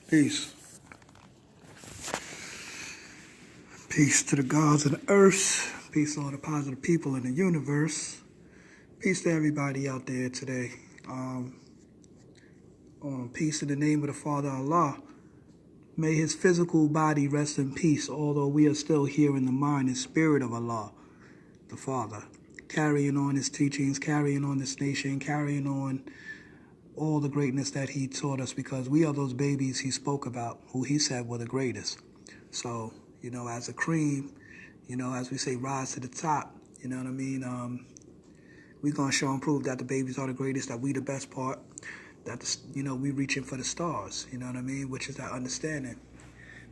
Peace. Peace to the gods of the earth. Peace to all the positive people in the universe. Peace to everybody out there today. Peace in the name of the Father Allah. May his physical body rest in peace, although we are still here in the mind and spirit of Allah, the Father, carrying on his teachings, carrying on this nation, carrying on all the greatness that he taught us, because we are those babies he spoke about, who he said were the greatest. So, as a cream, as we say, rise to the top, you know what I mean? We're going to show and prove that the babies are the greatest, that we the best part, that, we reaching for the stars, you know what I mean? Which is that understanding,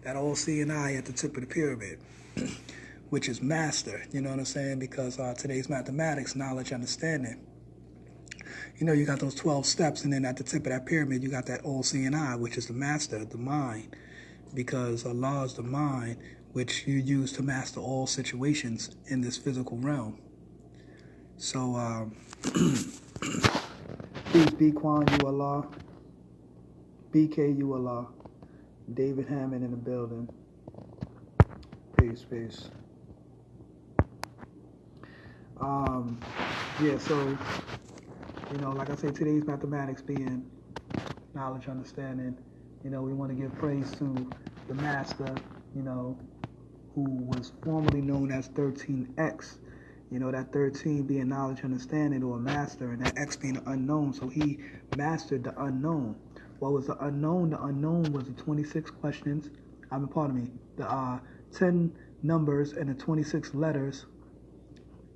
that all-seeing eye at the tip of the pyramid, which is master, you know what I'm saying? Because today's mathematics, knowledge, understanding. You got those 12 steps, and then at the tip of that pyramid, you got that all-seeing eye, which is the master, the mind, because Allah is the mind, which you use to master all situations in this physical realm. So, peace be Quan, you Allah. BK, you Allah. David Hammond in the building. Peace, peace. So, like I say, today's mathematics being knowledge, understanding, we want to give praise to the master, who was formerly known as 13X. That 13 being knowledge, understanding, or master, and that X being the unknown. So he mastered the unknown. What was the unknown? The unknown was the 26 questions. The 10 numbers and the 26 letters,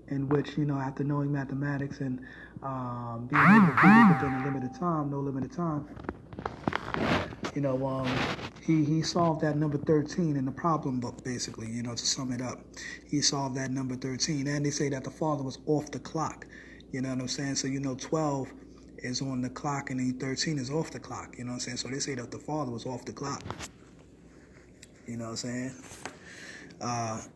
in which, after knowing mathematics and being able to prove it within a limited time, no limited time, he solved that number 13 in the problem book, basically, to sum it up. He solved that number 13. And they say that the father was off the clock. You know what I'm saying? So, 12 is on the clock and then 13 is off the clock. You know what I'm saying? So they say that the father was off the clock. You know what I'm saying?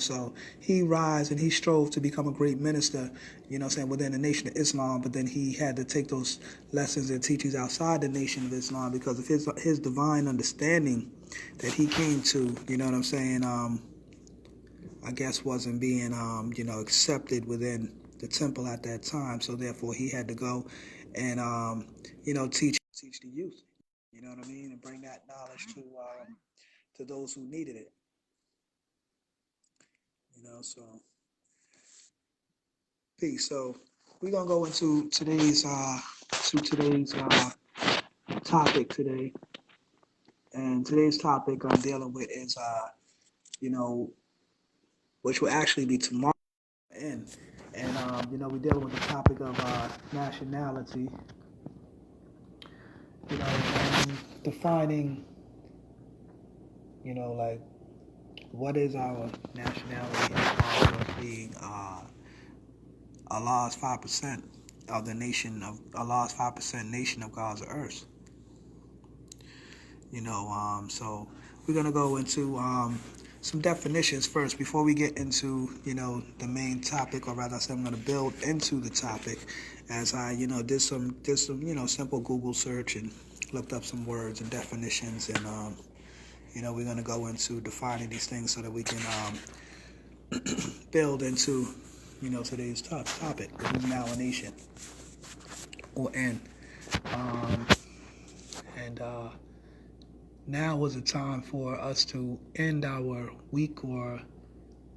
So he rise and he strove to become a great minister, within the nation of Islam, but then he had to take those lessons and teachings outside the nation of Islam because of his divine understanding that he came to, I guess wasn't being, accepted within the temple at that time. So therefore he had to go and, teach the youth, you know what I mean, and bring that knowledge to those who needed it. So peace. So we're gonna go into today's topic today, and today's topic I'm dealing with is which will actually be tomorrow, and we're dealing with the topic of nationality, and defining, like what is our nationality as far as being Allah's 5% of the nation of Allah's 5% nation of God's earth. So we're gonna go into some definitions first before we get into the main topic, or rather I said I'm gonna build into the topic as I did some simple Google search and looked up some words and definitions, and we're gonna go into defining these things so that we can build into today's topic, which is now a nation, or and now was a time for us to end our weak or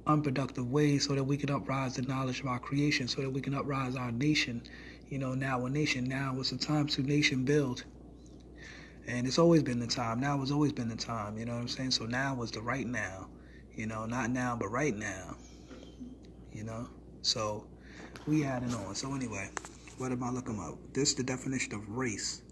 unproductive ways so that we can uprise the knowledge of our creation, so that we can uprise our nation. Now a nation. Now is the time to nation build. And it's always been the time. Now has always been the time. You know what I'm saying? So now was the right now. Not now, but right now. So we adding on. So anyway, what am I looking up? This is the definition of race.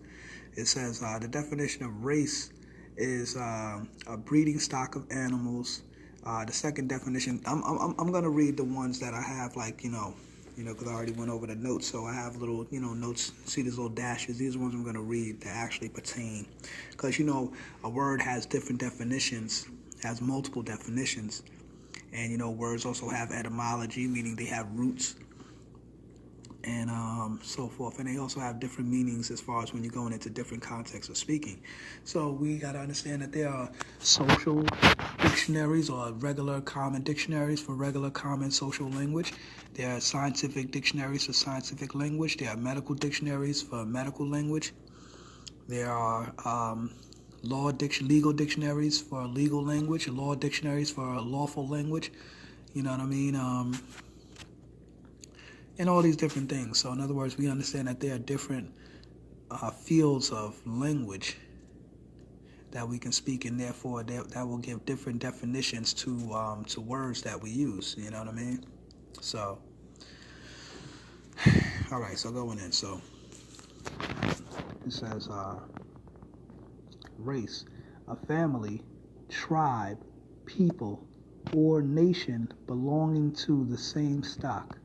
It says the definition of race is a breeding stock of animals. The second definition, I'm gonna read the ones that I have, because I already went over the notes, so I have little notes. See these little dashes? These are the ones I'm gonna read that actually pertain, because a word has different definitions, has multiple definitions, and words also have etymology, meaning they have roots. and so forth. And they also have different meanings as far as when you're going into different contexts of speaking. So we got to understand that there are social dictionaries or regular common dictionaries for regular common social language. There are scientific dictionaries for scientific language. There are medical dictionaries for medical language. There are legal dictionaries for legal language, law dictionaries for lawful language. You know what I mean? And all these different things. So in other words, we understand that there are different fields of language that we can speak, and therefore that will give different definitions to words that we use. You know what I mean? So, all right. So going in. So it says race, a family, tribe, people, or nation belonging to the same stock.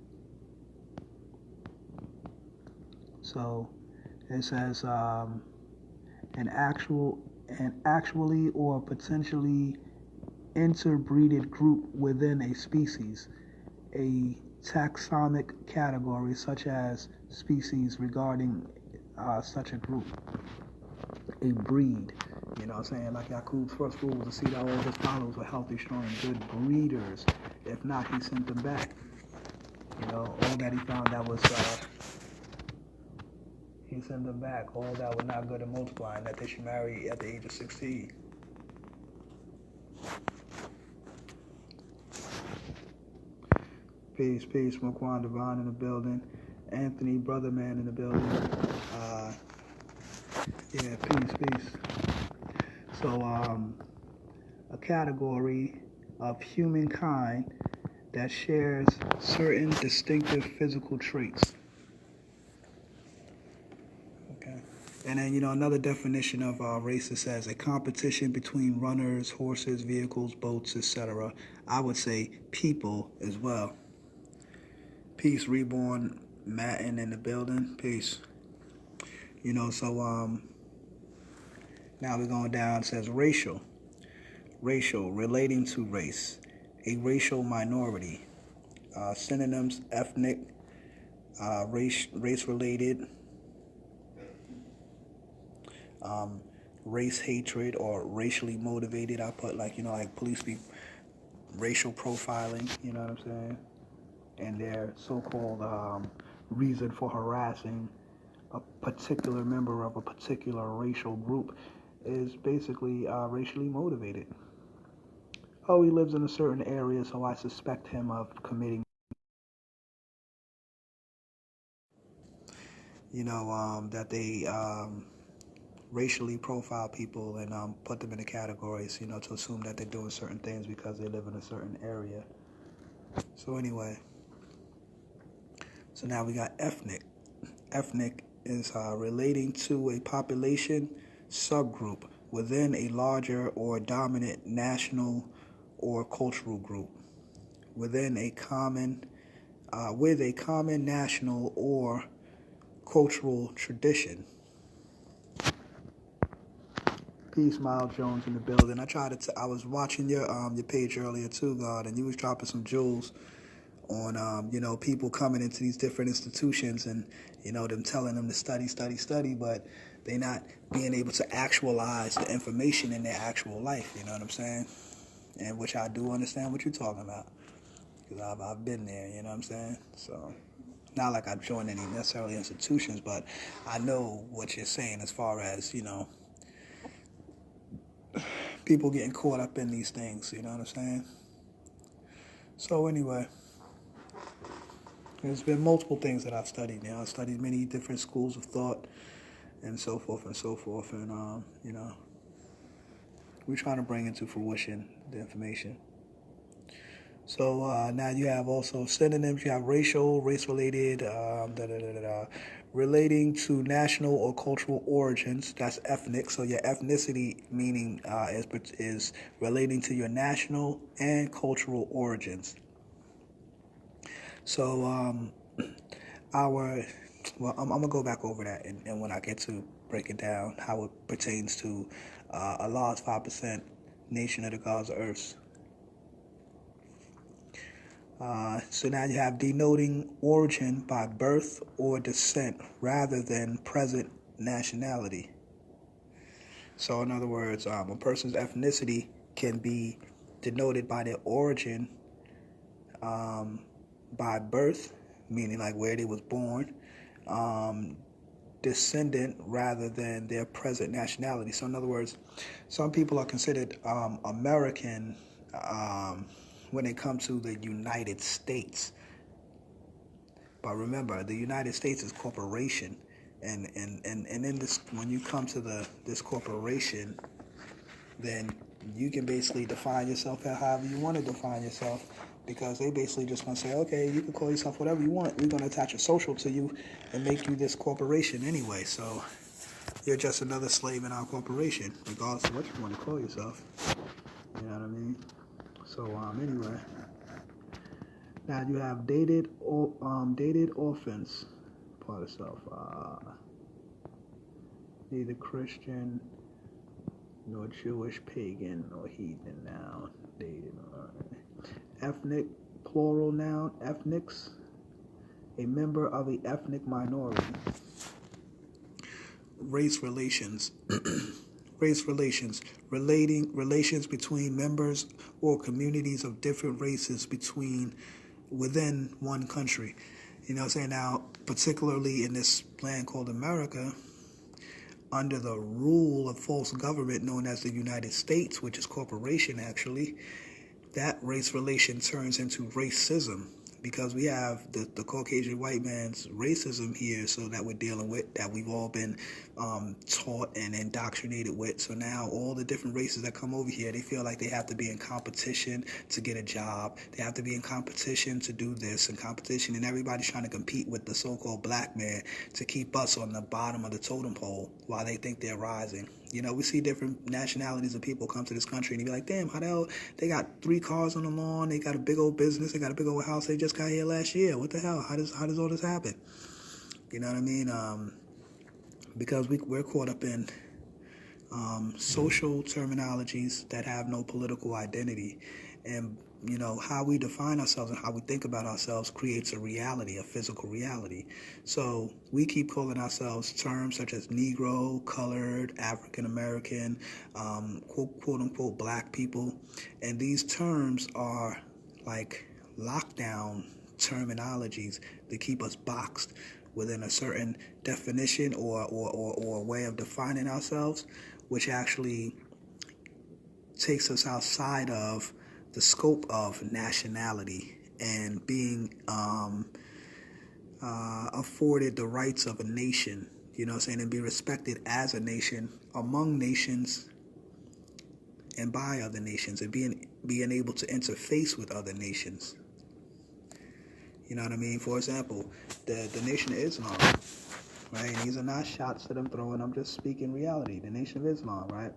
So it says an actually or potentially interbreeded group within a species, a taxonomic category such as species regarding such a group, a breed. You know what I'm saying? Like Yaqub's first rule was to see that all his followers were healthy, strong, and good breeders. If not, he sent them back. You know, all that he found that was he sent them back. All that were not good at multiplying, that they should marry at the age of 16. Peace, peace. Marquand Devon in the building. Anthony Brotherman in the building. Yeah, peace. So, a category of humankind that shares certain distinctive physical traits. Okay. And then, another definition of race says a competition between runners, horses, vehicles, boats, etc. I would say people as well. Peace, Reborn, Matin in the building. Peace. So now we're going down. It says racial, relating to race, a racial minority. Synonyms: ethnic, race-related, race hatred or racially motivated. I put like police be racial profiling. You know what I'm saying? And their so-called reason for harassing a particular member of a particular racial group is basically racially motivated. Oh, he lives in a certain area, so I suspect him of committing. That they racially profile people and put them into categories, to assume that they're doing certain things because they live in a certain area. So anyway, so now we got ethnic. Ethnic is relating to a population subgroup within a larger or dominant national or cultural group within a common with a common national or cultural tradition. Peace, Miles Jones in the building. I was watching your page earlier too, God, and you was dropping some jewels on people coming into these different institutions and them telling them to study, but they not being able to actualize the information in their actual life. You know what I'm saying? And which I do understand what you're talking about because I've been there. You know what I'm saying? So. Not like I've joined any necessarily institutions, but I know what you're saying as far as, people getting caught up in these things, you know what I'm saying? So anyway, there's been multiple things that I've studied now. I've studied many different schools of thought and so forth, and we're trying to bring into fruition the information. So now you have also synonyms. You have racial, race-related, relating to national or cultural origins. That's ethnic. So your ethnicity meaning is relating to your national and cultural origins. So I'm gonna go back over that, and when I get to break it down, how it pertains to Allah's 5% nation of the gods of earth. So now you have denoting origin by birth or descent rather than present nationality. So in other words, a person's ethnicity can be denoted by their origin by birth, meaning like where they was born, descendant rather than their present nationality. So in other words, some people are considered American when it comes to the United States. But remember, the United States is corporation, and in this, when you come to this corporation, then you can basically define yourself however you want to define yourself, because they basically just going to say, okay, you can call yourself whatever you want. We're going to attach a social to you and make you this corporation anyway. So you're just another slave in our corporation, regardless of what you want to call yourself. You know what I mean? So anyway, now you have dated offense part of self. Neither Christian nor Jewish, pagan, or heathen noun. Dated. Ethnic, plural noun. Ethnics, a member of the ethnic minority. Race relations. Race relations. Relations between members or communities of different races within one country. You know what I'm saying? Now, particularly in this land called America, under the rule of false government known as the United States, which is corporation actually, that race relation turns into racism, because we have the Caucasian white man's racism here, so that we're dealing with, that we've all been taught and indoctrinated with. So now all the different races that come over here, they feel like they have to be in competition to get a job. They have to be in competition to do this, and competition, and everybody's trying to compete with the so-called black man to keep us on the bottom of the totem pole while they think they're rising. You know, we see different nationalities of people come to this country and you be like, damn, how the hell they got 3 cars on the lawn, they got a big old business, they got a big old house, they just got here last year. What the hell? How does all this happen? You know what I mean? Because we're caught up in social terminologies that have no political identity. And, you know, how we define ourselves and how we think about ourselves creates a reality, a physical reality. So we keep calling ourselves terms such as Negro, colored, African American, quote unquote black people. And these terms are like lockdown terminologies that keep us boxed within a certain definition or way of defining ourselves, which actually takes us outside of the scope of nationality and being afforded the rights of a nation, you know what I'm saying, and be respected as a nation among nations and by other nations, and being able to interface with other nations. You know what I mean? For example, the Nation of Islam, right? And these are not shots that I'm throwing. I'm just speaking reality. The Nation of Islam, right?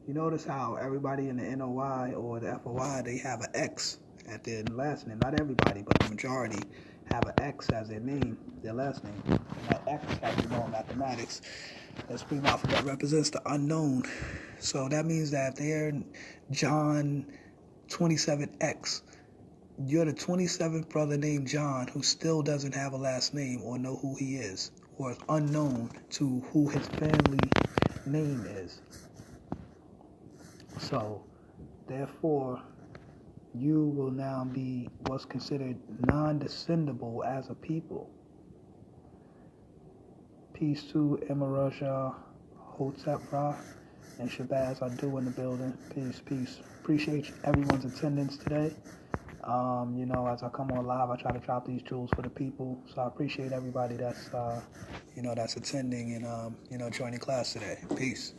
You notice how everybody in the NOI or the FOI, they have an X at their last name. Not everybody, but the majority have an X as their name, their last name. And that X, as you know in mathematics, that Supreme alphabet represents the unknown. So that means that if they're John 27X, you're the 27th brother named John who still doesn't have a last name or know who he is, or is unknown to who his family name is. So, therefore, you will now be what's considered non-descendable as a people. Peace to Emarusha, Hotep Ra, and Shabazz Adu in the building. Peace. Appreciate everyone's attendance today. You know, as I come on live, I try to drop these jewels for the people. So I appreciate everybody that's, that's attending and, joining class today. Peace.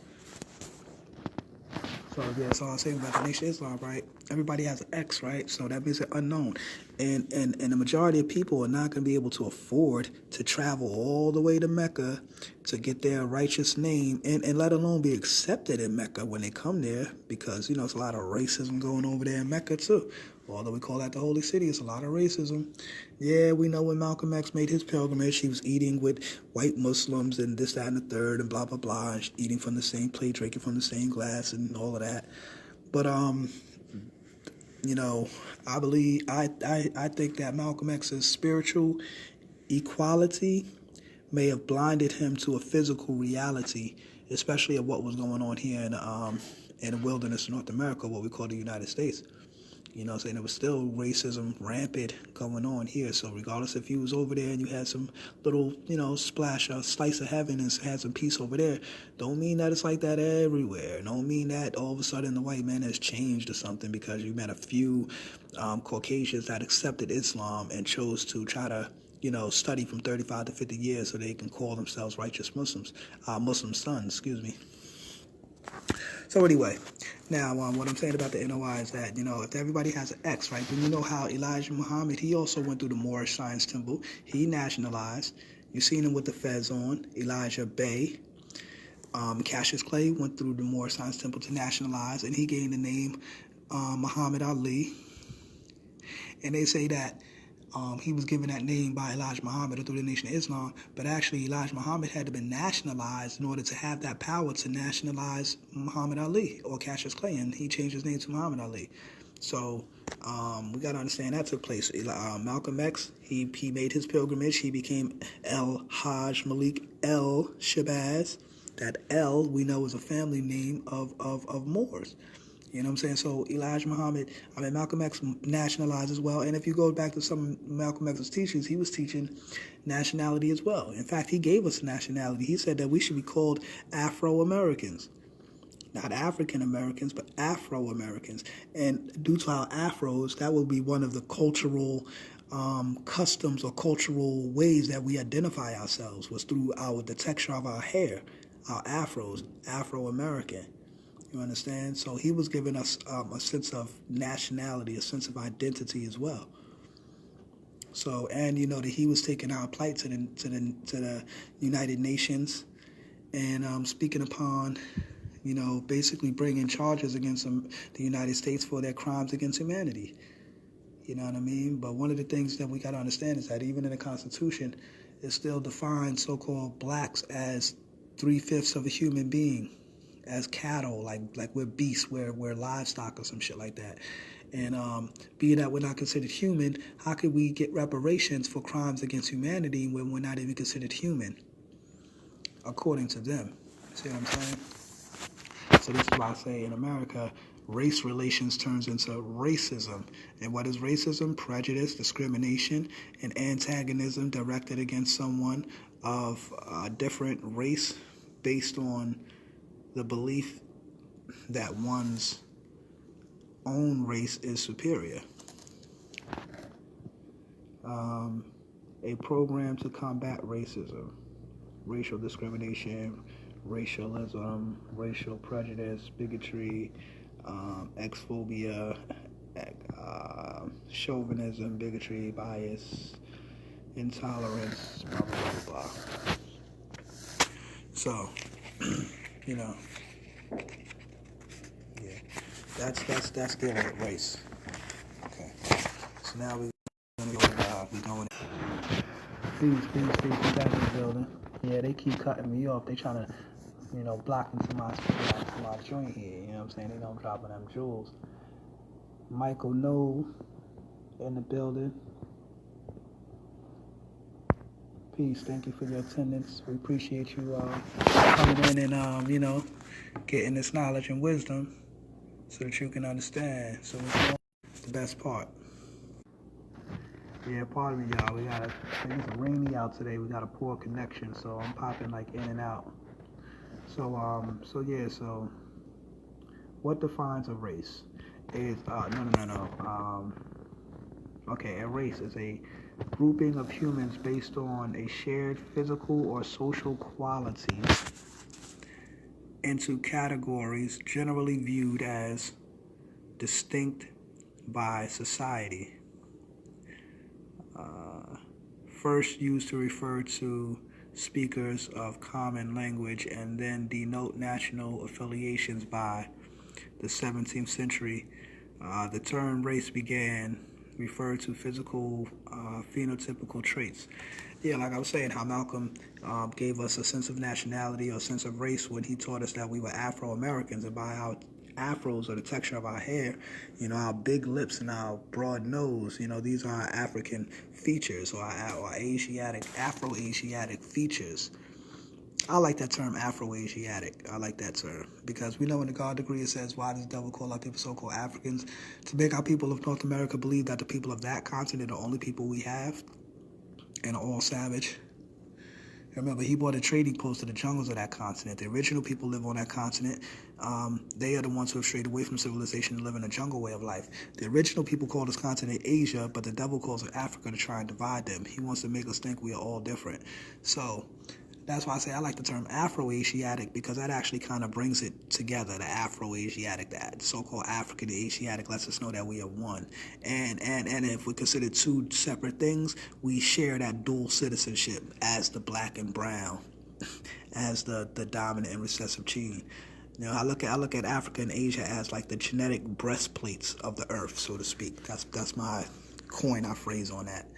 So, yeah, that's all I'm saying about the Nation of Islam, right? Everybody has an X, right? So that means they're unknown. And the majority of people are not going to be able to afford to travel all the way to Mecca to get their righteous name and let alone be accepted in Mecca when they come there, because, it's a lot of racism going over there in Mecca, too. Although we call that the holy city, it's a lot of racism. Yeah, we know when Malcolm X made his pilgrimage, he was eating with white Muslims and this, that, and the third, and blah, blah, blah, and eating from the same plate, drinking from the same glass, and all of that. But I think that Malcolm X's spiritual equality may have blinded him to a physical reality, especially of what was going on here in the wilderness of North America, what we call the United States. You know what I'm saying? There was still racism rampant going on here. So regardless if you was over there and you had some little, splash or slice of heaven and had some peace over there, don't mean that it's like that everywhere. Don't mean that all of a sudden the white man has changed or something because you met a few Caucasians that accepted Islam and chose to try to, study from 35 to 50 years so they can call themselves righteous Muslims, Muslim sons, excuse me. So anyway, now what I'm saying about the NOI is that, if everybody has an X, right, then you know how Elijah Muhammad, he also went through the Moorish Science Temple. He nationalized. You've seen him with the fez on. Elijah Bey. Cassius Clay went through the Moorish Science Temple to nationalize, and he gained the name Muhammad Ali. And they say that he was given that name by Elijah Muhammad through the Nation of Islam, but actually Elijah Muhammad had to be nationalized in order to have that power to nationalize Muhammad Ali or Cassius Clay, and he changed his name to Muhammad Ali. So we got to understand that took place. Malcolm X, he made his pilgrimage. He became El Hajj Malik El Shabazz. That El, we know, is a family name of Moors. You know what I'm saying? So Malcolm X nationalized as well. And if you go back to some of Malcolm X's teachings, he was teaching nationality as well. In fact, he gave us nationality. He said that we should be called Afro-Americans. Not African Americans, but Afro-Americans. And due to our afros, that will be one of the cultural customs or cultural ways that we identify ourselves, was through the texture of our hair, our afros, Afro-American. You understand? So he was giving us a sense of nationality, a sense of identity as well. So, and that he was taking our plight to the United Nations and speaking upon, basically bringing charges against the United States for their crimes against humanity. You know what I mean? But one of the things that we got to understand is that even in the Constitution, it still defines so-called blacks as 3/5 of a human being, as cattle, like we're beasts, we're livestock or some shit like that. And being that we're not considered human, how could we get reparations for crimes against humanity when we're not even considered human, according to them? See what I'm saying? So this is why I say in America, race relations turns into racism. And what is racism? Prejudice, discrimination, and antagonism directed against someone of a different race based on the belief that one's own race is superior. A program to combat racism, racial discrimination, racialism, racial prejudice, bigotry, xenophobia, chauvinism, bigotry, bias, intolerance, blah, blah, blah, blah. So, yeah, that's dealing with race. Okay, so now we're going. Peace, back in the building. Yeah, they keep cutting me off. They trying to, block into my joint here. You know what I'm saying? They don't dropping them jewels. Michael No in the building. Peace. Thank you for your attendance. We appreciate you coming in and getting this knowledge and wisdom so that you can understand. So it's the best part. Yeah, pardon me, y'all. It's rainy out today. We got a poor connection, so I'm popping in and out. So what defines a race? Is okay, a race is a grouping of humans based on a shared physical or social quality into categories generally viewed as distinct by society. First used to refer to speakers of common language and then denote national affiliations by the 17th century. The term race began refer to physical phenotypical traits. Yeah, like I was saying, how Malcolm gave us a sense of nationality or sense of race when he taught us that we were Afro-Americans, and by afros or the texture of our hair, our big lips and our broad nose, these are our African features, or our Asiatic, Afro-Asiatic features. I like that term, Afro-Asiatic. I like that term because we know in the God degree it says, why does the devil call our people so-called Africans? To make our people of North America believe that the people of that continent are the only people we have and are all savage. Remember, he brought a trading post to the jungles of that continent. The original people live on that continent. They are the ones who have strayed away from civilization and live in a jungle way of life. The original people call this continent Asia, but the devil calls it Africa to try and divide them. He wants to make us think we are all different. So that's why I say I like the term Afro-Asiatic, because that actually kind of brings it together, the Afro-Asiatic, that so-called African Asiatic lets us know that we are one. And if we consider two separate things, we share that dual citizenship as the black and brown, as the dominant and recessive gene. I look at Africa and Asia as like the genetic breastplates of the earth, so to speak. That's my coin I phrase on that.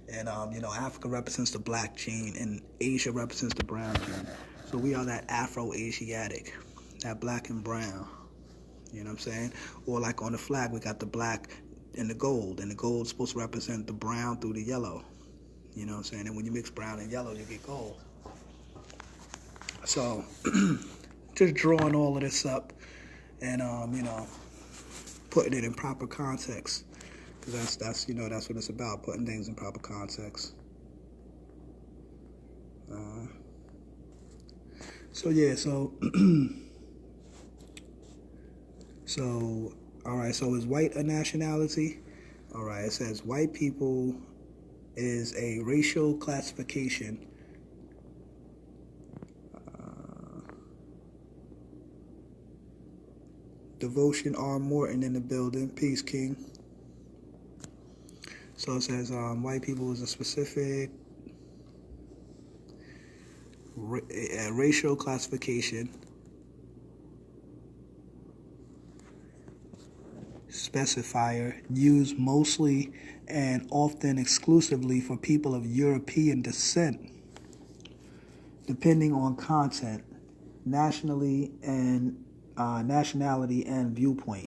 And, Africa represents the black gene and Asia represents the brown gene. So we are that Afro-Asiatic, that black and brown. You know what I'm saying? Or like on the flag, we got the black and the gold. And the gold is supposed to represent the brown through the yellow. You know what I'm saying? And when you mix brown and yellow, you get gold. So just drawing all of this up and, putting it in proper context. Because that's what it's about, putting things in proper context. So all right, so is white a nationality? All right, it says white people is a racial classification Devotion R. Morton in the building. Peace, King. So it says white people is a specific racial classification specifier used mostly and often exclusively for people of European descent, depending on content, nationality and viewpoint.